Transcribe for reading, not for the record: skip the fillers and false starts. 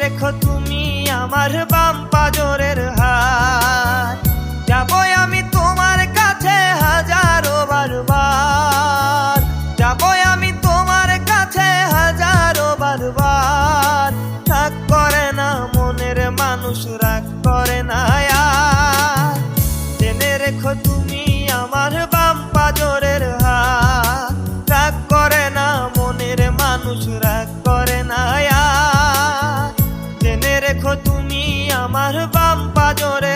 রেখো তুমি আমার বাম পাজরের হাত। যাবো আমি তোমার কাছে হাজারো বারবার, যাবো আমি তোমার কাছে হাজারো বারবার। রাগ করে না মনের মানুষ, রাগ করে না আর। জেনে রেখো তুমি আমার বাম পাজরের হাত। রাগ করে না মনের মানুষ, রাগ করে না আর। জেনে রেখো তুমি আমার বাম পাজরের